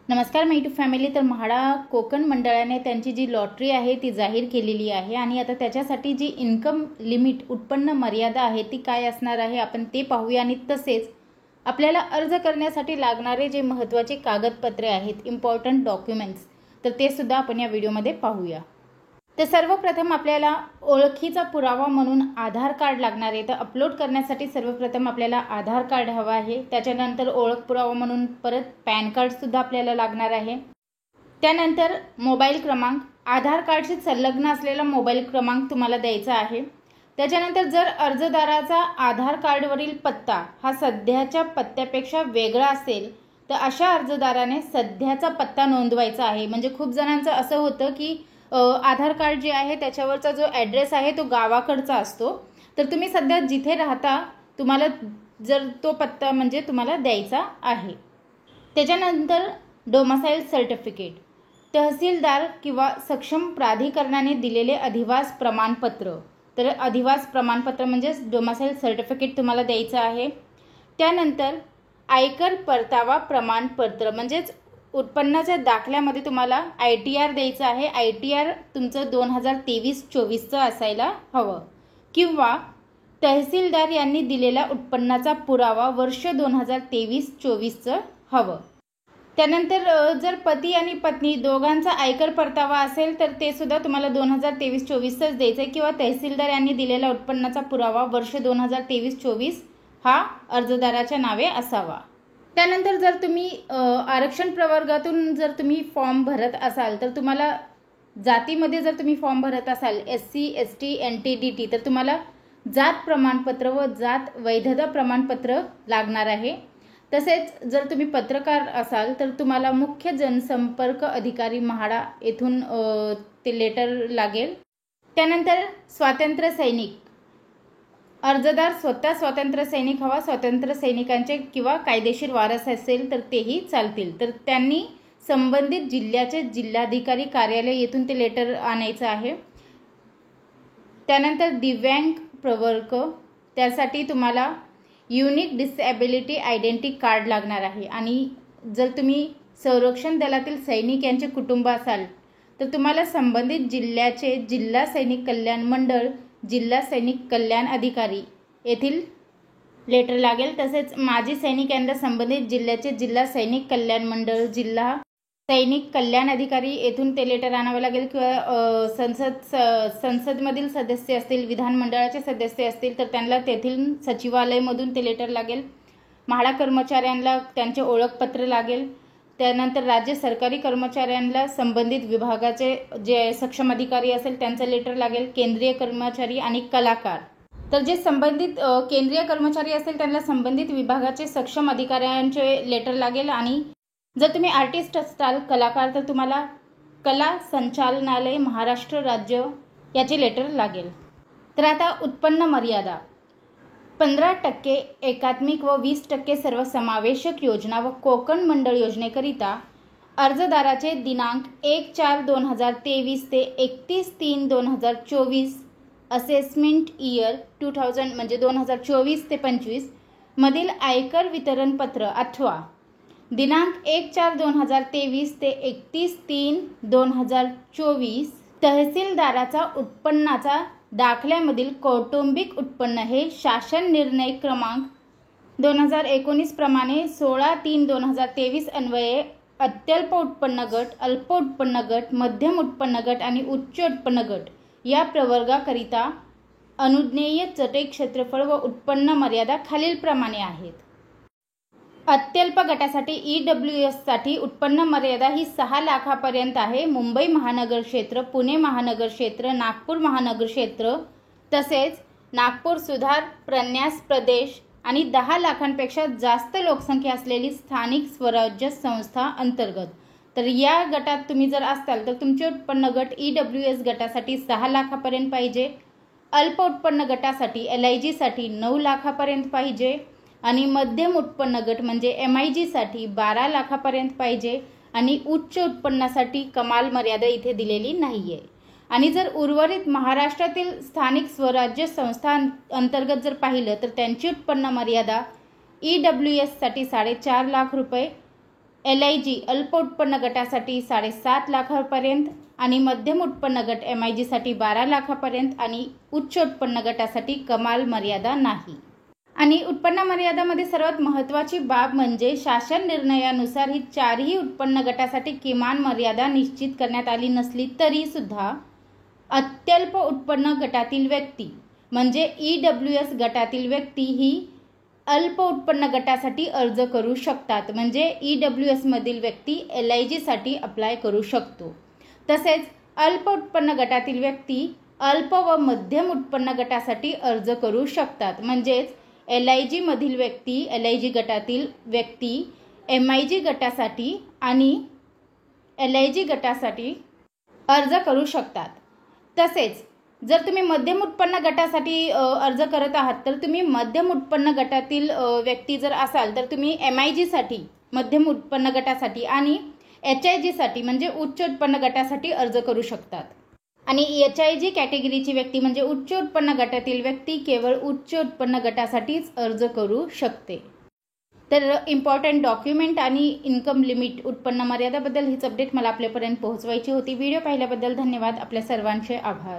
नमस्कार माय YouTube family. तर म्हाडा कोकण मंडळाने त्यांची जी लॉटरी आहे ती जाहीर केलेली आहे आणि आता त्याच्यासाठी जी इन्कम लिमिट उत्पन्न मर्यादा आहे ती काय असणार आहे आपण ते पाहूया. आणि तसेच आपल्याला अर्ज करण्यासाठी लागणारे जे महत्त्वाचे कागदपत्रे आहेत, इम्पॉर्टंट डॉक्युमेंट्स, तर ते सुद्धा आपण या व्हिडिओमध्ये पाहूया. तर सर्वप्रथम आपल्याला ओळखीचा पुरावा म्हणून आधार कार्ड लागणार आहे. तर अपलोड करण्यासाठी सर्वप्रथम आपल्याला आधार कार्ड हवा आहे. त्याच्यानंतर ओळख पुरावा म्हणून परत पॅन कार्डसुद्धा आपल्याला लागणार आहे. त्यानंतर मोबाईल क्रमांक, आधार कार्डशी संलग्न असलेला मोबाईल क्रमांक तुम्हाला द्यायचा आहे. त्याच्यानंतर जर अर्जदाराचा आधार कार्डवरील पत्ता हा सध्याच्या पत्त्यापेक्षा वेगळा असेल तर अशा अर्जदाराने सध्याचा पत्ता नोंदवायचा आहे. म्हणजे खूप जणांचं असं होतं की आधार कार्ड जे आहे त्याच्यावरचा जो ॲड्रेस आहे तो गावाकडचा असतो. तर तुम्ही सध्या जिथे राहता तुम्हाला जर तो पत्ता म्हणजे तुम्हाला द्यायचा आहे. त्याच्यानंतर डोमासाईल सर्टिफिकेट, तहसीलदार किंवा सक्षम प्राधिकरणाने दिलेले अधिवास प्रमाणपत्र. तर अधिवास प्रमाणपत्र म्हणजेच डोमासाईल सर्टिफिकेट तुम्हाला द्यायचं आहे. त्यानंतर आयकर परतावा प्रमाणपत्र म्हणजेच उत्पन्नाच्या दाखल्यामध्ये तुम्हाला ITR द्यायचं आहे. ITR तुमचं 2023-24चं असायला हवं किंवा तहसीलदार यांनी दिलेला उत्पन्नाचा पुरावा वर्ष 2023-24चं हवं. त्यानंतर जर पती आणि पत्नी दोघांचा आयकर परतावा असेल तर ते सुद्धा तुम्हाला 2023-24चंच द्यायचं आहे किंवा तहसीलदार यांनी दिलेला उत्पन्नाचा पुरावा वर्ष 2023-24 हा अर्जदाराच्या नावे असावा. त्यानंतर जर तुम्ही आरक्षण प्रवर्गातून जर तुम्ही फॉर्म भरत असाल तर तुम्हाला जातीमध्ये जर तुम्ही फॉर्म भरत असाल SC ST NT DT तर तुम्हाला जात प्रमाणपत्र व जात वैधता प्रमाणपत्र लागणार आहे. तसेच जर तुम्ही पत्रकार असाल तर तुम्हाला मुख्य जनसंपर्क अधिकारी म्हाडा येथून ते लेटर लागेल. त्यानंतर स्वातंत्र्य सैनिक, अर्जदार स्वतः स्वातंत्र्य सैनिक हवा, स्वातंत्र्य सैनिकांचे किंवा कायदेशीर वारस असेल तर तेही चालतील. तर त्यांनी संबंधित जिल्ह्याचे जिल्हाधिकारी कार्यालय येथून ते लेटर आणायचं आहे. त्यानंतर दिव्यांग प्रवर्ग, त्यासाठी तुम्हाला युनिक डिसेबिलिटी आयडेंटिटी कार्ड लागणार आहे. आणि जर तुम्ही संरक्षण दलातील सैनिक यांचे कुटुंब असाल तर तुम्हाला संबंधित जिल्ह्याचे जिल्हा सैनिक कल्याण मंडळ, जिल्हा सैनिक कल्याण अधिकारी येथील लेटर लागेल. तसेच माजी सैनिक यांना संबंधित जिल्ह्याचे जिल्हा सैनिक कल्याण मंडळ, जिल्हा सैनिक कल्याण अधिकारी येथून ते लेटर आणावं लागेल. किंवा संसदमधील सदस्य असतील, विधानमंडळाचे सदस्य असतील तर त्यांना तेथील सचिवालयमधून ते लेटर लागेल. म्हाडा कर्मचाऱ्यांना त्यांचे ओळखपत्र लागेल. त्यानंतर राज्य सरकारी कर्मचाऱ्यांना संबंधित विभागाचे जे सक्षम अधिकारी असेल त्यांचं लेटर लागेल. केंद्रीय कर्मचारी आणि कलाकार, तर जे संबंधित केंद्रीय कर्मचारी असेल त्यांना संबंधित विभागाचे सक्षम अधिकाऱ्यांचे लेटर लागेल. आणि जर तुम्ही आर्टिस्ट असाल, कलाकार, तर तुम्हाला कला संचालनालय महाराष्ट्र राज्य याचे लेटर लागेल. तर आता उत्पन्न मर्यादा 15% एकात्मिक व 20% सर्वसमावेशक योजना व कोकण मंडळ योजनेकरिता अर्जदाराचे दिनांक 1/4/2023 ते 31/3/2024 असेसमेंट इयर 2000 म्हणजे 2024 ते 25 मधील आयकर वितरणपत्र अथवा दिनांक 1/4/2023 ते 31/3/2024 तहसीलदाराचा उत्पन्नाचा दाखल्यामधील कौटुंबिक उत्पन्न हे शासन निर्णय क्रमांक 2019 प्रमाणे 16/3/2023 अन्वये अत्यल्प उत्पन्न गट, अल्प उत्पन्न गट, मध्यम उत्पन्न गट आणि उच्च उत्पन्न गट या प्रवर्गाकरिता अनुज्ञेय चटई क्षेत्रफळ व उत्पन्न मर्यादा खालीलप्रमाणे आहेत. अत्यल्प गटासाठी EWS साठी उत्पन्न मर्यादा ही 6 लाखापर्यंत आहे. मुंबई महानगर क्षेत्र, पुणे महानगर क्षेत्र, नागपूर महानगर क्षेत्र तसेच नागपूर सुधार प्रन्यास प्रदेश आणि 10 लाखांपेक्षा जास्त लोकसंख्या असलेली स्थानिक स्वराज्य संस्था अंतर्गत. तर या गटात तुम्ही जर असाल तर तुमचे उत्पन्न गट EWS गटासाठी 6 लाखापर्यंत पाहिजे. अल्प उत्पन्न गटासाठी LIG साठी 9 लाखापर्यंत पाहिजे आणि मध्यम उत्पन्न गट म्हणजे MIG साठी 12 लाखापर्यंत पाहिजे. आणि उच्च उत्पन्नासाठी कमाल मर्यादा इथे दिलेली नाहीये. आणि जर उर्वरित महाराष्ट्रातील स्थानिक स्वराज्य संस्था अंतर्गत जर पाहिलं तर त्यांची उत्पन्न मर्यादा EWS साठी 4.5 लाख रुपये, LIG अल्प उत्पन्न गटासाठी 7.5 लाखापर्यंत आणि मध्यम उत्पन्न गट MIG साठी 12 लाखापर्यंत आणि उच्च उत्पन्न गटासाठी कमाल मर्यादा नाही. आणि उत्पन्न मर्यादामध्ये सर्वात महत्त्वाची बाब म्हणजे शासन निर्णयानुसार ही चारही उत्पन्न गटासाठी किमान मर्यादा निश्चित करण्यात आली नसली तरी सुद्धा अत्यल्प उत्पन्न गटातील व्यक्ती म्हणजे EWS गटातील व्यक्ती ही अल्प उत्पन्न गटासाठी अर्ज करू शकतात. म्हणजे EWS मधील व्यक्ती LIG साठी अप्लाय करू शकतो. तसेच अल्प उत्पन्न गटातील व्यक्ती अल्प व मध्यम उत्पन्न गटासाठी अर्ज करू शकतात. म्हणजेच LIG मधील व्यक्ती LIG गटातील व्यक्ती MIG गटासाठी आणि LIG गटासाठी अर्ज करू शकतात. तसेच जर तुम्ही मध्यम उत्पन्न गटासाठी अर्ज करत आहात तर तुम्ही मध्यम उत्पन्न गटातील व्यक्ती जर असाल तर तुम्ही MIG साठी मध्यम उत्पन्न गटासाठी आणि HIG साठी म्हणजे उच्च उत्पन्न गटासाठी अर्ज करू शकतात. आणि HIG कॅटेगरीची व्यक्ती म्हणजे उच्च उत्पन्न गटातील व्यक्ती केवळ उच्च उत्पन्न गटासाठीच अर्ज करू शकते. तर इम्पॉर्टंट डॉक्युमेंट आणि इन्कम लिमिट उत्पन्न मर्यादाबद्दल हीच अपडेट मला आपल्यापर्यंत पोहोचवायची होती. व्हिडिओ पाहिल्याबद्दल धन्यवाद. आपल्या सर्वांचे आभार.